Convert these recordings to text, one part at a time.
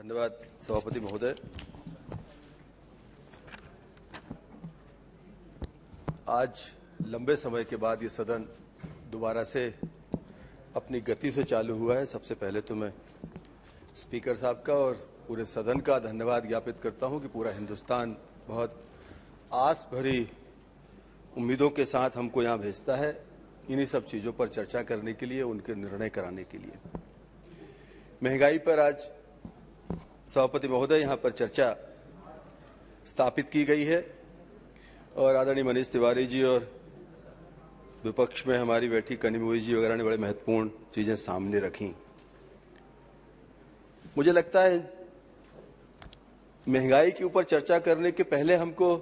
धन्यवाद सभापति महोदय। आज लंबे समय के बाद ये सदन दोबारा से अपनी गति से चालू हुआ है। सबसे पहले तो मैं स्पीकर साहब का और पूरे सदन का धन्यवाद ज्ञापित करता हूं कि पूरा हिंदुस्तान बहुत आस भरी उम्मीदों के साथ हमको यहां भेजता है इन्हीं सब चीजों पर चर्चा करने के लिए, उनके निर्णय कराने के लिए। महंगाई पर आज सभापति महोदय यहां पर चर्चा स्थापित की गई है और आदरणीय मनीष तिवारी जी और विपक्ष में हमारी बैठी कनिमोई जी वगैरह ने बड़े महत्वपूर्ण चीजें सामने रखी। मुझे लगता है महंगाई के ऊपर चर्चा करने के पहले हमको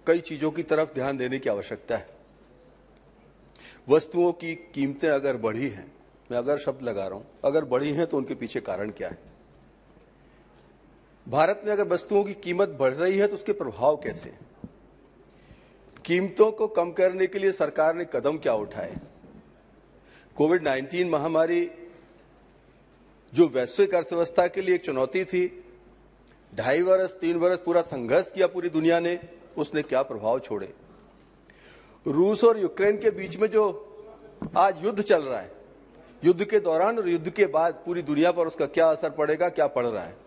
कई चीजों की तरफ ध्यान देने की आवश्यकता है। वस्तुओं की कीमतें अगर बढ़ी हैं, मैं अगर शब्द लगा रहा हूं, अगर बढ़ी हैं तो उनके पीछे कारण क्या है? भारत में अगर वस्तुओं की कीमत बढ़ रही है तो उसके प्रभाव कैसे हैं? कीमतों को कम करने के लिए सरकार ने कदम क्या उठाए? कोविड-19 महामारी जो वैश्विक अर्थव्यवस्था के लिए एक चुनौती थी, 2.5 वर्ष 3 वर्ष पूरा संघर्ष किया पूरी दुनिया ने, उसने क्या प्रभाव छोड़े? रूस और यूक्रेन के बीच में जो आज युद्ध चल रहा है, युद्ध के दौरान और युद्ध के बाद पूरी दुनिया पर उसका क्या असर पड़ेगा, क्या पड़ रहा है?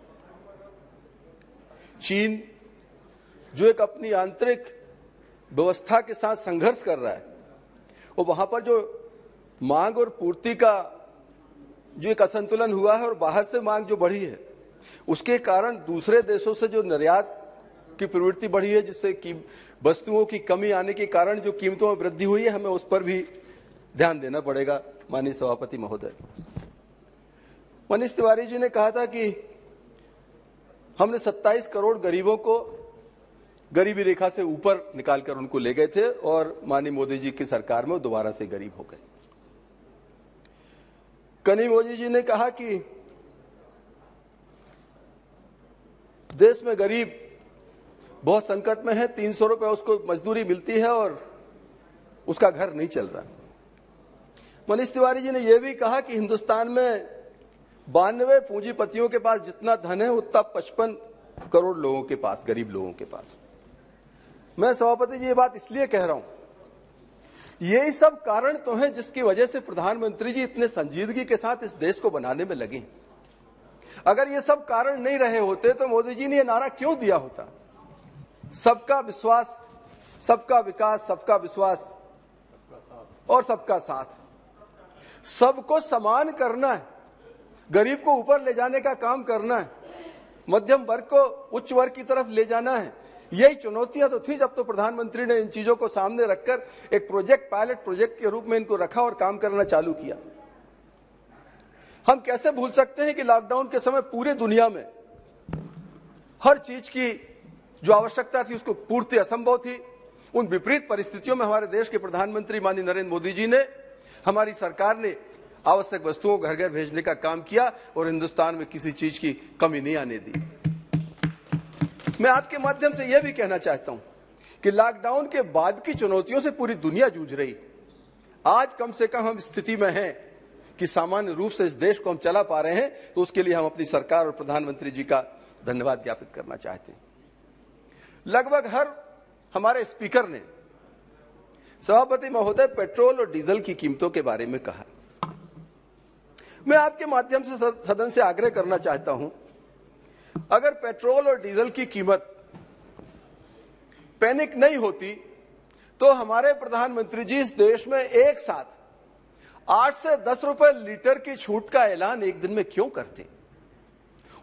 चीन जो एक अपनी आंतरिक व्यवस्था के साथ संघर्ष कर रहा है और वहां पर जो मांग और पूर्ति का जो एक असंतुलन हुआ है और बाहर से मांग जो बढ़ी है, उसके कारण दूसरे देशों से जो निर्यात की प्रवृत्ति बढ़ी है, जिससे कि वस्तुओं की कमी आने के कारण जो कीमतों में वृद्धि हुई है, हमें उस पर भी ध्यान देना पड़ेगा। माननीय सभापति महोदय, मनीष तिवारी जी ने कहा था कि हमने 27 करोड़ गरीबों को गरीबी रेखा से ऊपर निकालकर उनको ले गए थे और माननीय मोदी जी की सरकार में दोबारा से गरीब हो गए। कनी मोदी जी ने कहा कि देश में गरीब बहुत संकट में है, 300 रुपए उसको मजदूरी मिलती है और उसका घर नहीं चल रहा। मनीष तिवारी जी ने यह भी कहा कि हिंदुस्तान में 92 पूंजीपतियों के पास जितना धन है उतना 55 करोड़ लोगों के पास, गरीब लोगों के पास। मैं सभापति जी ये बात इसलिए कह रहा हूं, यही सब कारण तो हैं जिसकी वजह से प्रधानमंत्री जी इतने संजीदगी के साथ इस देश को बनाने में लगे। अगर ये सब कारण नहीं रहे होते तो मोदी जी ने ये नारा क्यों दिया होता? सबका विश्वास, सबका विकास, सबका विश्वास और सबका साथ। सबको समान करना है, गरीब को ऊपर ले जाने का काम करना है, मध्यम वर्ग को उच्च वर्ग की तरफ ले जाना है। यही चुनौतियां तो थी जब तो प्रधानमंत्री ने इन चीजों को सामने रखकर एक प्रोजेक्ट, पायलट प्रोजेक्ट के रूप में इनको रखा और काम करना चालू किया। हम कैसे भूल सकते हैं कि लॉकडाउन के समय पूरे दुनिया में हर चीज की जो आवश्यकता थी उसको पूर्ति असंभव थी। उन विपरीत परिस्थितियों में हमारे देश के प्रधानमंत्री माननीय नरेंद्र मोदी जी ने, हमारी सरकार ने आवश्यक वस्तुओं को घर घर भेजने का काम किया और हिंदुस्तान में किसी चीज की कमी नहीं आने दी। मैं आपके माध्यम से यह भी कहना चाहता हूं कि लॉकडाउन के बाद की चुनौतियों से पूरी दुनिया जूझ रही। आज कम से कम हम स्थिति में हैं कि सामान्य रूप से इस देश को हम चला पा रहे हैं, तो उसके लिए हम अपनी सरकार और प्रधानमंत्री जी का धन्यवाद ज्ञापित करना चाहते हैं। लगभग हर हमारे स्पीकर ने, सभापति महोदय, पेट्रोल और डीजल की कीमतों के बारे में कहा। मैं आपके माध्यम से सदन से आग्रह करना चाहता हूं, अगर पेट्रोल और डीजल की कीमत पैनिक नहीं होती तो हमारे प्रधानमंत्री जी इस देश में एक साथ 8 से 10 रुपए लीटर की छूट का ऐलान एक दिन में क्यों करते?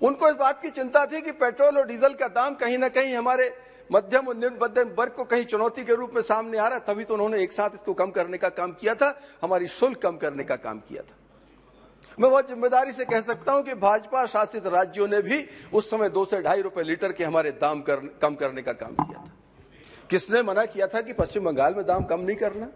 उनको इस बात की चिंता थी कि पेट्रोल और डीजल का दाम कहीं ना कहीं हमारे मध्यम और निम्न मध्यम वर्ग को कहीं चुनौती के रूप में सामने आ रहा, तभी तो उन्होंने एक साथ इसको कम करने का काम किया था, हमारी शुल्क कम करने का काम किया था। मैं बहुत जिम्मेदारी से कह सकता हूं कि भाजपा शासित राज्यों ने भी उस समय 2 से 2.5 रुपए लीटर के हमारे दाम कम करने का काम किया था। किसने मना किया था कि पश्चिम बंगाल में दाम कम नहीं करना?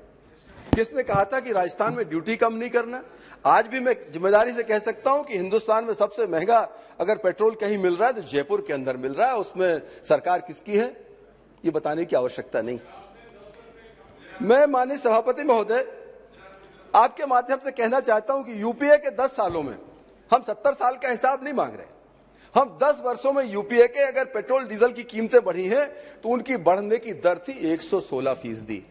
किसने कहा था कि राजस्थान में ड्यूटी कम नहीं करना? आज भी मैं जिम्मेदारी से कह सकता हूं कि हिंदुस्तान में सबसे महंगा अगर पेट्रोल कहीं मिल रहा है तो जयपुर के अंदर मिल रहा है। उसमें सरकार किसकी है ये बताने की आवश्यकता नहीं। मैं माननीय सभापति महोदय आपके माध्यम से कहना चाहता हूं कि यूपीए के 10 सालों में हम 70 साल का हिसाब नहीं मांग रहे, हम 10 वर्षों में यूपीए के अगर पेट्रोल डीजल की कीमतें बढ़ी हैं तो उनकी बढ़ने की दर थी 116%।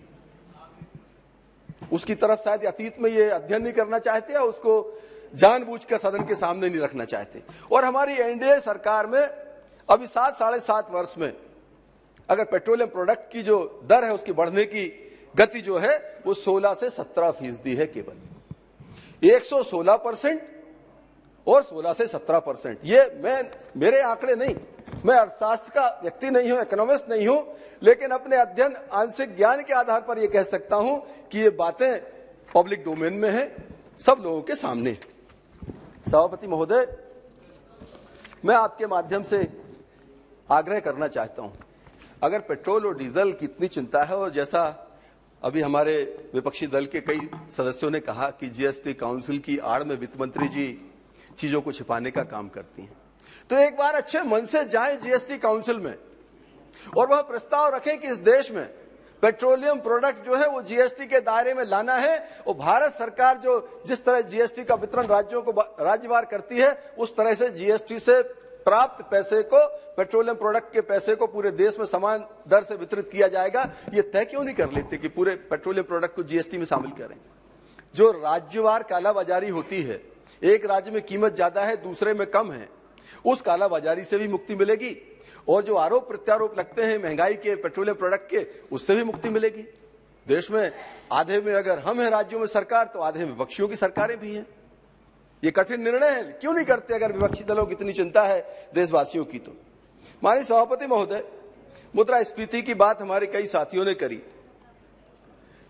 उसकी तरफ शायद अतीत में ये अध्ययन नहीं करना चाहते या उसको जानबूझकर सदन के सामने नहीं रखना चाहते। और हमारी एनडीए सरकार में अभी 7-7.5 वर्ष में अगर पेट्रोलियम प्रोडक्ट की जो दर है उसकी बढ़ने की गति जो है वो 16 से 17% है केवल। 116% और 16 से 17%। ये मेरे आंकड़े नहीं, मैं अर्थशास्त्र का व्यक्ति नहीं हूं, इकोनॉमिस्ट नहीं हूं, लेकिन अपने अध्ययन आंशिक ज्ञान के आधार पर यह कह सकता हूं कि ये बातें पब्लिक डोमेन में है, सब लोगों के सामने। सभापति महोदय, मैं आपके माध्यम से आग्रह करना चाहता हूं, अगर पेट्रोल और डीजल की इतनी चिंता है और जैसा अभी हमारे विपक्षी दल के कई सदस्यों ने कहा कि जीएसटी काउंसिल की आड़ में वित्त मंत्री जी चीजों को छिपाने का काम करती हैं, तो एक बार अच्छे मन से जाएं जीएसटी काउंसिल में और वह प्रस्ताव रखें कि इस देश में पेट्रोलियम प्रोडक्ट जो है वो जीएसटी के दायरे में लाना है। और भारत सरकार जो जिस तरह जीएसटी का वितरण राज्यों को राज्यवार करती है, उस तरह से जीएसटी से प्राप्त पैसे को, पेट्रोलियम प्रोडक्ट के पैसे को पूरे देश में समान दर से वितरित किया जाएगा। ये तय क्यों नहीं कर लेते कि पूरे पेट्रोलियम प्रोडक्ट को जीएसटी में शामिल करें? जो राज्यवार कालाबाजारी होती है, एक राज्य में कीमत ज्यादा है दूसरे में कम है, उस कालाबाजारी से भी मुक्ति मिलेगी। और जो आरोप प्रत्यारोप लगते हैं महंगाई के, पेट्रोलियम प्रोडक्ट के, उससे भी मुक्ति मिलेगी। देश में आधे में अगर हम हैं राज्यों में सरकार, तो आधे में विपक्षियों की सरकारें भी हैं। ये कठिन निर्णय है, क्यों नहीं करते अगर विपक्षी दलों की इतनी चिंता है देशवासियों की? तो माननीय सभापति महोदय, मुद्रास्फीति की बात हमारे कई साथियों ने करी।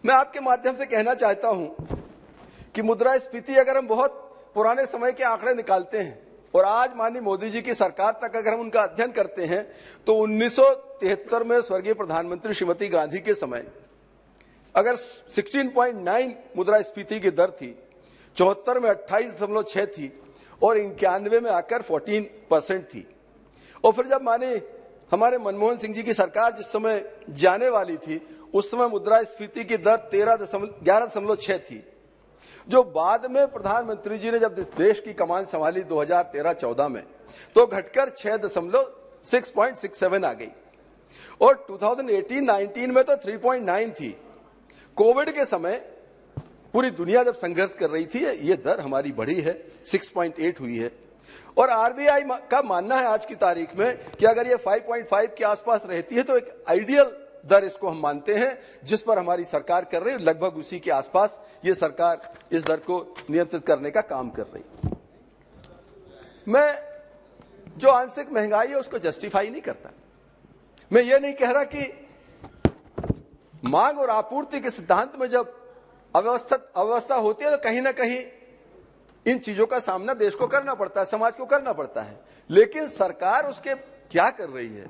मैं आपके माध्यम से कहना चाहता हूं कि मुद्रास्फीति अगर हम बहुत पुराने समय के आंकड़े निकालते हैं और आज माननीय मोदी जी की सरकार तक अगर हम उनका अध्ययन करते हैं, तो 1973 में स्वर्गीय प्रधानमंत्री श्रीमती गांधी के समय अगर 16.9 मुद्रास्फीति की दर थी, 74 में 28.6 थी और 91 में आकर 14% थी। और फिर जब माने हमारे मनमोहन सिंह जी की सरकार जिस समय जाने वाली थी, उस समय मुद्रास्फीति की दर 11.6 थी। जो बाद में प्रधानमंत्री जी ने जब देश की कमान संभाली 2013-14 में, तो घटकर 6.67 आ गई और 2018-19 में तो 3.9 थी। कोविड के समय पूरी दुनिया जब संघर्ष कर रही थी, ये दर हमारी बढ़ी है, 6.8 हुई है। और आरबीआई का मानना है आज की तारीख में कि अगर ये 5.5 के आसपास रहती है तो एक आइडियल दर इसको हम मानते हैं, जिस पर हमारी सरकार कर रही है। लगभग उसी के आसपास ये सरकार इस दर को नियंत्रित करने का काम कर रही। मैं जो आंशिक महंगाई है उसको जस्टिफाई नहीं करता। मैं ये नहीं कह रहा कि मांग और आपूर्ति के सिद्धांत में जब अव्यवस्था होती है तो कहीं ना कहीं इन चीजों का सामना देश को करना पड़ता है, समाज को करना पड़ता है। लेकिन सरकार उसके क्या कर रही है,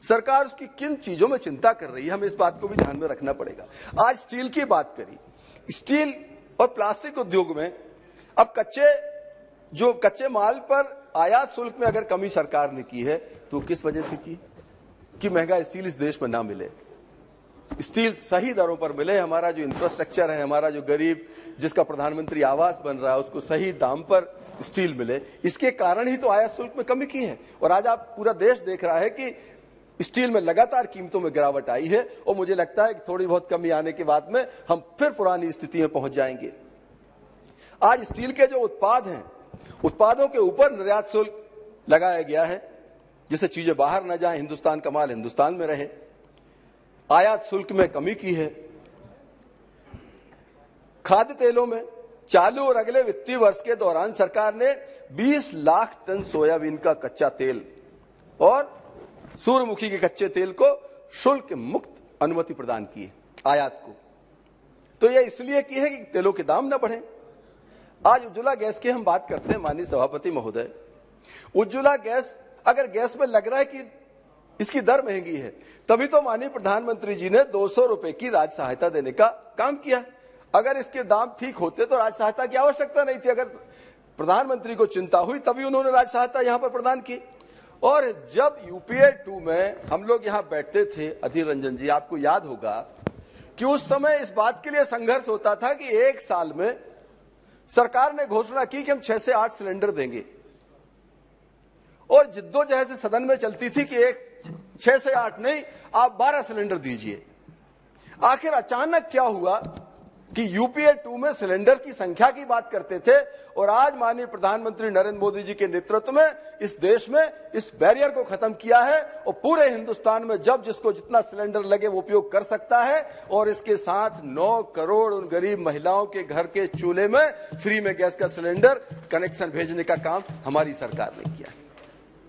सरकार उसकी किन चीजों में चिंता कर रही है, हमें इस बात को भी ध्यान में रखना पड़ेगा। आज स्टील की बात करी, स्टील और प्लास्टिक उद्योग में अब कच्चे माल पर आयात शुल्क में अगर कमी सरकार ने की है तो किस वजह से की? कि महंगा स्टील इस देश में ना मिले, स्टील सही दरों पर मिले, हमारा जो इंफ्रास्ट्रक्चर है, हमारा जो गरीब जिसका प्रधानमंत्री आवास बन रहा है, उसको सही दाम पर स्टील मिले। इसके कारण ही तो आयात शुल्क में कमी की है। और आज आप पूरा देश देख रहा है कि स्टील में लगातार कीमतों में गिरावट आई है और मुझे लगता है कि थोड़ी बहुत कमी आने के बाद में हम फिर पुरानी स्थिति में पहुंच जाएंगे। आज स्टील के जो उत्पाद हैं, उत्पादों के ऊपर निर्यात शुल्क लगाया गया है, जिससे चीजें बाहर न जाएं, हिंदुस्तान का माल हिंदुस्तान में रहे। आयात शुल्क में कमी की है। खाद्य तेलों में चालू और अगले वित्तीय वर्ष के दौरान सरकार ने 20 लाख टन सोयाबीन का कच्चा तेल और सूर्यमुखी के कच्चे तेल को शुल्क मुक्त अनुमति प्रदान की है आयात को। तो यह इसलिए की है कि तेलों के दाम न बढ़े। आज उज्ज्वला गैस की हम बात करते हैं माननीय सभापति महोदय। उज्ज्वला गैस, अगर गैस में लग रहा है कि इसकी दर महंगी है, तभी तो माननीय प्रधानमंत्री जी ने 200 रुपए की राज्य सहायता देने का काम किया। अगर इसके दाम ठीक होते तो राज्य सहायता की आवश्यकता नहीं थी। अगर प्रधानमंत्री को चिंता हुई तभी उन्होंने राज्य सहायता यहां पर प्रदान की। और जब यूपीए 2 में हम लोग यहां बैठते थे, अधीर रंजन जी आपको याद होगा कि उस समय इस बात के लिए संघर्ष होता था कि एक साल में सरकार ने घोषणा की कि हम 6 से 8 सिलेंडर देंगे और जिद्दोजहद से सदन में चलती थी कि एक 6 से 8 नहीं, आप 12 सिलेंडर दीजिए। आखिर अचानक क्या हुआ कि यूपीए 2 में सिलेंडर की संख्या की बात करते थे और आज माननीय प्रधानमंत्री नरेंद्र मोदी जी के नेतृत्व में इस देश में इस बैरियर को खत्म किया है और पूरे हिंदुस्तान में जब जिसको जितना सिलेंडर लगे वो उपयोग कर सकता है। और इसके साथ 9 करोड़ उन गरीब महिलाओं के घर के चूल्हे में फ्री में गैस का सिलेंडर कनेक्शन भेजने का काम हमारी सरकार ने किया है।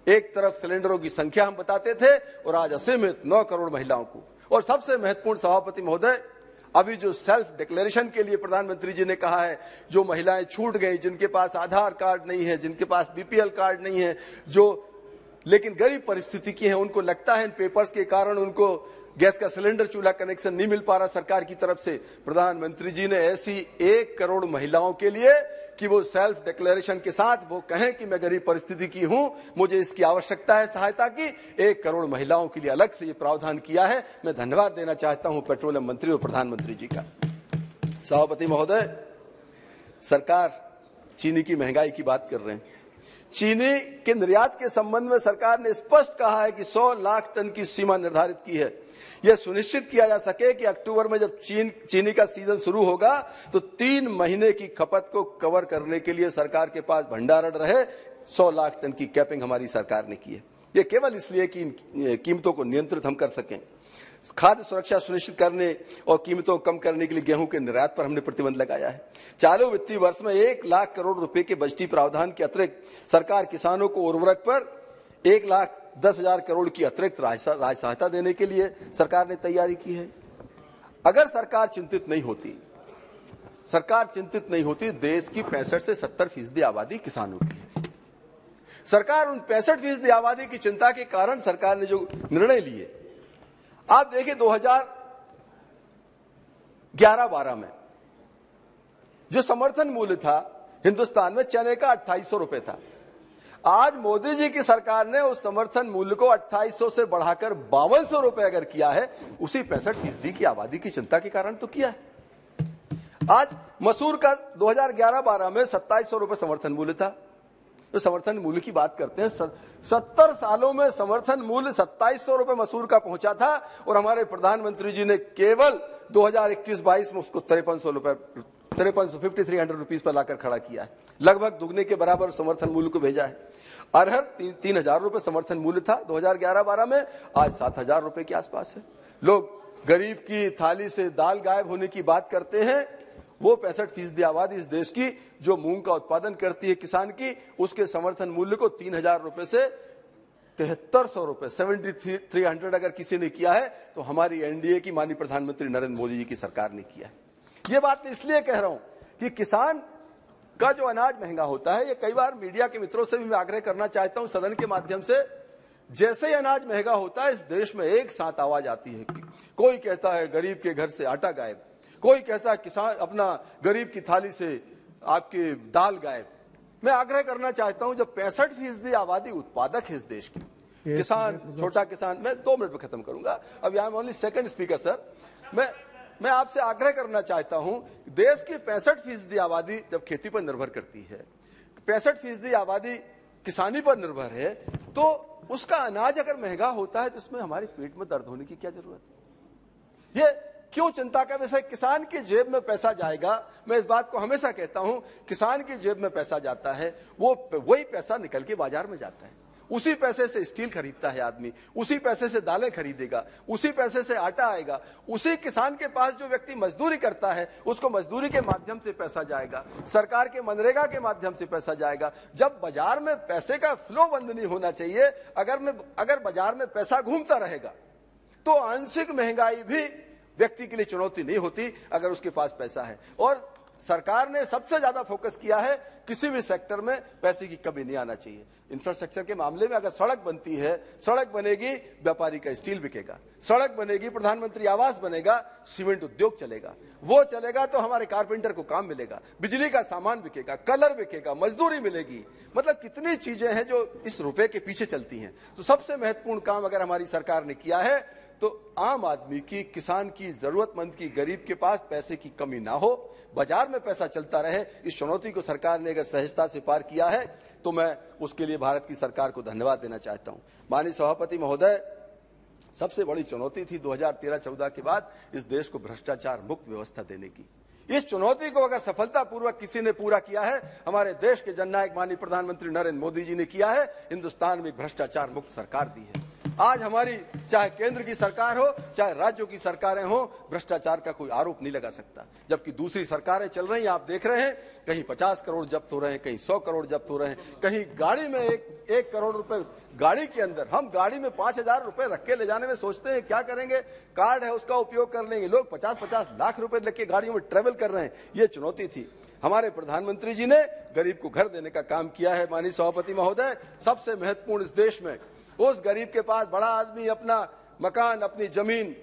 एक तरफ सिलेंडरों की संख्या हम बताते थे और आज असीमित 9 करोड़ महिलाओं को। और सबसे महत्वपूर्ण सभापति महोदय, अभी जो सेल्फ डिक्लेरेशन के लिए प्रधानमंत्री जी ने कहा है, जो महिलाएं छूट गई, जिनके पास आधार कार्ड नहीं है, जिनके पास बीपीएल कार्ड नहीं है, जो लेकिन गरीब परिस्थिति की है, उनको लगता है इन पेपर्स के कारण उनको गैस का सिलेंडर चूल्हा कनेक्शन नहीं मिल पा रहा सरकार की तरफ से। प्रधानमंत्री जी ने ऐसी 1 करोड़ महिलाओं के लिए कि वो सेल्फ डिक्लेरेशन के साथ वो कहें कि मैं गरीब परिस्थिति की हूं, मुझे इसकी आवश्यकता है सहायता की, 1 करोड़ महिलाओं के लिए अलग से ये प्रावधान किया है। मैं धन्यवाद देना चाहता हूं पेट्रोलियम मंत्री और प्रधानमंत्री जी का। सभापति महोदय, सरकार चीनी की महंगाई की बात कर रहे हैं। चीनी के निर्यात के संबंध में सरकार ने स्पष्ट कहा है कि 100 लाख टन की सीमा निर्धारित की है। यह सुनिश्चित किया जा सके कि अक्टूबर में जब चीनी का सीजन शुरू होगा तो 3 महीने की खपत को कवर करने के लिए सरकार के पास भंडारण रहे। 100 लाख टन की कैपिंग हमारी सरकार ने की है। यह केवल इसलिए कि इन कीमतों को नियंत्रित हम कर सकें। खाद्य सुरक्षा सुनिश्चित करने और कीमतों को कम करने के लिए गेहूं के निर्यात पर हमने प्रतिबंध लगाया है। चालू वित्तीय वर्ष में 1 लाख करोड़ रुपए के बजटीय प्रावधान के अतिरिक्त सरकार किसानों को उर्वरक पर 1,10,000 करोड़ की अतिरिक्त राज सहायता देने के लिए सरकार ने तैयारी की है। अगर सरकार चिंतित नहीं होती, देश की 65 से 70% आबादी किसानों की है। सरकार उन 65% आबादी की चिंता के कारण सरकार ने जो निर्णय लिए, आप देखिए 2011-12 में जो समर्थन मूल्य था हिंदुस्तान में चने का 2800 रुपए था। आज मोदी जी की सरकार ने उस समर्थन मूल्य को 2800 से बढ़ाकर 5200 रुपए अगर किया है, उसी 65% की आबादी की चिंता के कारण तो किया है। आज मसूर का 2011-12 में 2700 रुपए समर्थन मूल्य था। तो समर्थन मूल्य की बात करते हैं, 70 सालों में समर्थन मूल्य 2700 रुपए मसूर का पहुंचा था और हमारे प्रधानमंत्री जी ने केवल 2021-22 में उसको 5300 रुपीस पर लाकर खड़ा किया है। लगभग दुगने के बराबर समर्थन मूल्य को भेजा है। अरहर 3000 रुपए समर्थन मूल्य था 2011-12 में, आज 7000 रुपए के आसपास है। लोग गरीब की थाली से दाल गायब होने की बात करते हैं। वो 65% आबादी इस देश की जो मूंग का उत्पादन करती है किसान की, उसके समर्थन मूल्य को 3000 रुपए से 7300 रुपए 7300 अगर किसी ने किया है तो हमारी एनडीए की माननीय प्रधानमंत्री नरेंद्र मोदी जी की सरकार ने किया है। ये बात मैं इसलिए कह रहा हूं कि किसान का जो अनाज महंगा होता है, ये कई बार मीडिया के मित्रों से भी मैं आग्रह करना चाहता हूं सदन के माध्यम से, जैसे ही अनाज महंगा होता है इस देश में एक साथ आवाज आती है कि कोई कहता है गरीब के घर से आटा गायब, कोई कहता है किसान अपना गरीब की थाली से आपकी दाल गायब। मैं आग्रह करना चाहता हूं, जब 65% आबादी उत्पादक है इस देश की, किसान, छोटा किसान, मैं 2 मिनट में खत्म करूंगा, अब I am only second speaker sir. मैं आपसे आग्रह करना चाहता हूं, देश की 65% आबादी जब खेती पर निर्भर करती है, 65% आबादी किसानी पर निर्भर है, तो उसका अनाज अगर महंगा होता है तो इसमें हमारे पेट में दर्द होने की क्या जरूरत है? ये क्यों चिंता का विषय? किसान की जेब में पैसा जाएगा, मैं इस बात को हमेशा कहता हूं, किसान की जेब में पैसा जाता है, वही पैसा निकल के बाजार में जाता है। उसी पैसे से स्टील खरीदता है आदमी, उसी पैसे से दालें खरीदेगा, उसी पैसे से आटा आएगा, उसी किसान के पास जो व्यक्ति मजदूरी करता है उसको मजदूरी के माध्यम से पैसा जाएगा, सरकार के मनरेगा के माध्यम से पैसा जाएगा। जब बाजार में पैसे का फ्लो बंद नहीं होना चाहिए, अगर बाजार में पैसा घूमता रहेगा तो आंशिक महंगाई भी व्यक्ति के लिए चुनौती नहीं होती अगर उसके पास पैसा है। और सरकार ने सबसे ज्यादा फोकस किया है, किसी भी सेक्टर में पैसे की कमी नहीं आना चाहिए। इंफ्रास्ट्रक्चर के मामले में अगर सड़क बनती है, सड़क बनेगी, व्यापारी का स्टील बिकेगा, सड़क बनेगी, प्रधानमंत्री आवास बनेगा, सीमेंट उद्योग चलेगा, वो चलेगा तो हमारे कारपेंटर को काम मिलेगा, बिजली का सामान बिकेगा, कलर बिकेगा, मजदूरी मिलेगी। मतलब कितनी चीजें हैं जो इस रुपए के पीछे चलती हैं। तो सबसे महत्वपूर्ण काम अगर हमारी सरकार ने किया है तो आम आदमी की, किसान की, जरूरतमंद की, गरीब के पास पैसे की कमी ना हो, बाजार में पैसा चलता रहे। इस चुनौती को सरकार ने अगर सहजता से पार किया है तो मैं उसके लिए भारत की सरकार को धन्यवाद देना चाहता हूं। माननीय सभापति महोदय, सबसे बड़ी चुनौती थी 2013-14 के बाद इस देश को भ्रष्टाचार मुक्त व्यवस्था देने की। इस चुनौती को अगर सफलतापूर्वक किसी ने पूरा किया है, हमारे देश के जननायक माननीय प्रधानमंत्री नरेंद्र मोदी जी ने किया है। हिंदुस्तान में भ्रष्टाचार मुक्त सरकार दी है। आज हमारी चाहे केंद्र की सरकार हो, चाहे राज्यों की सरकारें हो, भ्रष्टाचार का कोई आरोप नहीं लगा सकता। जबकि दूसरी सरकारें चल रही हैं, आप देख रहे हैं, कहीं 50 करोड़ जब्त हो रहे हैं, कहीं 100 करोड़ जब्त हो रहे हैं, कहीं गाड़ी में एक करोड़ रुपए गाड़ी के अंदर, हम गाड़ी में 5,000 रुपए रख के ले जाने में सोचते हैं क्या करेंगे, कार्ड है उसका उपयोग कर लेंगे। लोग 50-50 लाख रुपए लेके गाड़ियों में ट्रेवल कर रहे हैं। ये चुनौती थी। हमारे प्रधानमंत्री जी ने गरीब को घर देने का काम किया है। माननीय सभापति महोदय, सबसे महत्वपूर्ण, इस देश में उस गरीब के पास बड़ा आदमी अपना मकान, अपनी जमीन,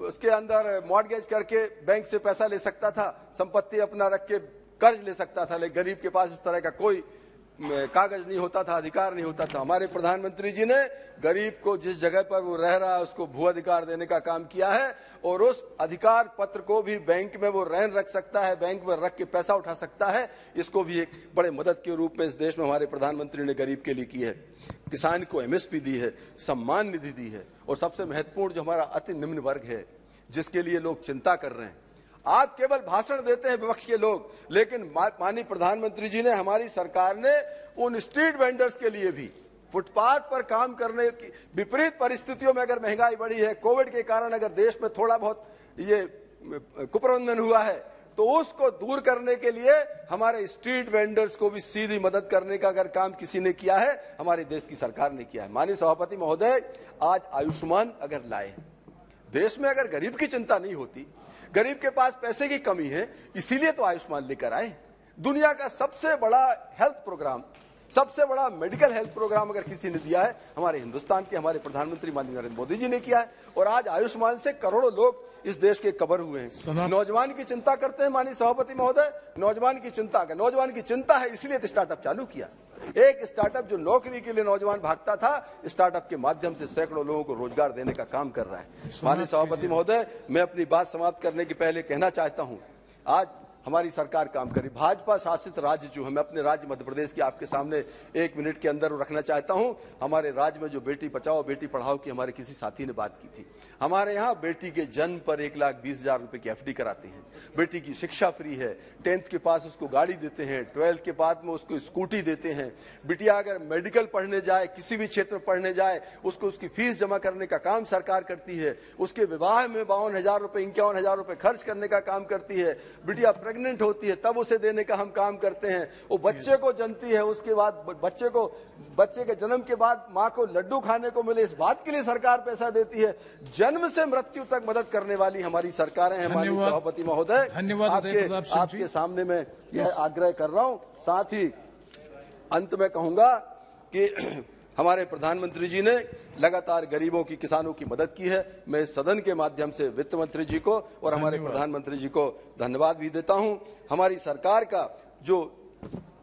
उसके अंदर मॉर्गेज करके बैंक से पैसा ले सकता था, संपत्ति अपना रख के कर्ज ले सकता था, लेकिन गरीब के पास इस तरह का कोई कागज नहीं होता था, अधिकार नहीं होता था। हमारे प्रधानमंत्री जी ने गरीब को जिस जगह पर वो रह रहा है उसको भू अधिकार देने का काम किया है, और उस अधिकार पत्र को भी बैंक में वो रहन रख सकता है, बैंक में रख के पैसा उठा सकता है। इसको भी एक बड़े मदद के रूप में इस देश में हमारे प्रधानमंत्री ने गरीब के लिए की है। किसान को एमएसपी दी है, सम्मान निधि दी है, और सबसे महत्वपूर्ण जो हमारा अति निम्न वर्ग है जिसके लिए लोग चिंता कर रहे हैं। आप केवल भाषण देते हैं विपक्ष के लोग, लेकिन माननीय प्रधानमंत्री जी ने, हमारी सरकार ने उन स्ट्रीट वेंडर्स के लिए भी, फुटपाथ पर काम करने की विपरीत परिस्थितियों में अगर महंगाई बढ़ी है, कोविड के कारण अगर देश में थोड़ा बहुत ये कुप्रबंधन हुआ है, तो उसको दूर करने के लिए हमारे स्ट्रीट वेंडर्स को भी सीधी मदद करने का अगर काम किसी ने किया है, हमारे देश की सरकार ने किया है। माननीय सभापति महोदय, आज आयुष्मान अगर लाए, देश में अगर गरीब की चिंता नहीं होती, गरीब के पास पैसे की कमी है, इसीलिए तो आयुष्मान लेकर आए। दुनिया का सबसे बड़ा हेल्थ प्रोग्राम, सबसे बड़ा मेडिकल हेल्थ प्रोग्राम अगर किसी ने दिया है, हमारे हिंदुस्तान के हमारे प्रधानमंत्री माननीय नरेंद्र मोदी जी ने किया है। और आज आयुष्मान से करोड़ों लोग इस देश के कवर हुए हैं। नौजवान की चिंता करते हैं माननीय सभापति महोदय, नौजवान की चिंता है, इसलिए तो स्टार्टअप चालू किया। एक स्टार्टअप जो नौकरी के लिए नौजवान भागता था, स्टार्टअप के माध्यम से सैकड़ों लोगों को रोजगार देने का काम कर रहा है। माननीय सभापति महोदय, मैं अपनी बात समाप्त करने के पहले कहना चाहता हूं, आज हमारी सरकार काम करी। भाजपा शासित राज्य जो है, मैं अपने राज्य मध्य प्रदेश की आपके सामने 1 मिनट के अंदर रखना चाहता हूं। हमारे राज्य में जो बेटी बचाओ बेटी पढ़ाओ की हमारे किसी साथी ने बात की थी, हमारे यहाँ बेटी के जन्म पर 1,20,000 रुपए की एफडी कराते हैं। बेटी की शिक्षा फ्री है, 10th के पास उसको गाड़ी देते हैं, 12th के बाद में उसको स्कूटी देते हैं। बिटिया अगर मेडिकल पढ़ने जाए, किसी भी क्षेत्र में पढ़ने जाए, उसको उसकी फीस जमा करने का काम सरकार करती है। उसके विवाह में 52,000 रुपए 51,000 रुपए खर्च करने का काम करती है। बिटिया प्रेग्नेंट होती है तब उसे देने का हम काम करते हैं। वो बच्चे को जनती है, उसके बाद बच्चे के जन्म के बाद माँ को लड्डू खाने को मिले, इस बात के लिए सरकार पैसा देती है। जन्म से मृत्यु तक मदद करने वाली हमारी सरकारें हैं। हमारी सभापति महोदय, आपके सामने मैं यह आग्रह कर रहा हूं। साथ ही अंत में कहूंगा कि हमारे प्रधानमंत्री जी ने लगातार गरीबों की, किसानों की मदद की है। मैं सदन के माध्यम से वित्त मंत्री जी को और हमारे प्रधानमंत्री जी को धन्यवाद भी देता हूं। हमारी सरकार का जो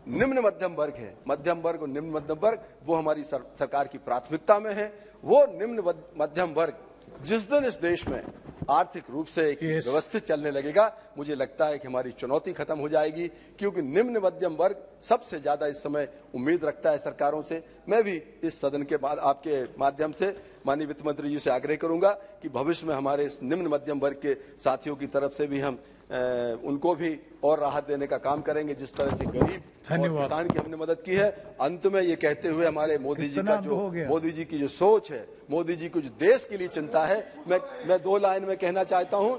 निम्न मध्यम वर्ग है, मध्यम वर्ग और निम्न मध्यम वर्ग, वो हमारी सरकार की प्राथमिकता में है। वो निम्न मध्यम वर्ग जिस दिन इस देश में आर्थिक रूप से एक व्यवस्थित चलने लगेगा, मुझे लगता है कि हमारी चुनौती खत्म हो जाएगी, क्योंकि निम्न मध्यम वर्ग सबसे ज्यादा इस समय उम्मीद रखता है सरकारों से। मैं भी इस सदन के बाद आपके माध्यम से माननीय वित्त मंत्री जी से आग्रह करूंगा कि भविष्य में हमारे इस निम्न मध्यम वर्ग के साथियों की तरफ से भी हम उनको भी और राहत देने का काम करेंगे, जिस तरह से गरीब और किसान की हमने मदद की है। अंत में ये कहते हुए, हमारे मोदी जी का जो, मोदी जी की जो सोच है, मोदी जी को जो देश के लिए चिंता है, मैं 2 लाइन में कहना चाहता हूं।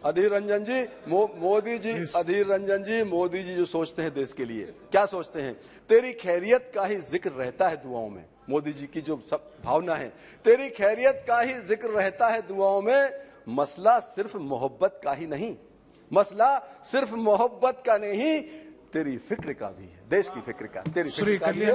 अधीर रंजन जी, मोदी जी जो सोचते हैं देश के लिए, क्या सोचते हैं? तेरी खैरियत का ही जिक्र रहता है दुआओं में। मोदी जी की जो सब भावना है, तेरी खैरियत का ही जिक्र रहता है दुआओं में। मसला सिर्फ मोहब्बत का ही नहीं, मसला सिर्फ मोहब्बत का नहीं, तेरी फिक्र का भी है, देश की फिक्र का, तेरी फिक्र का भी है।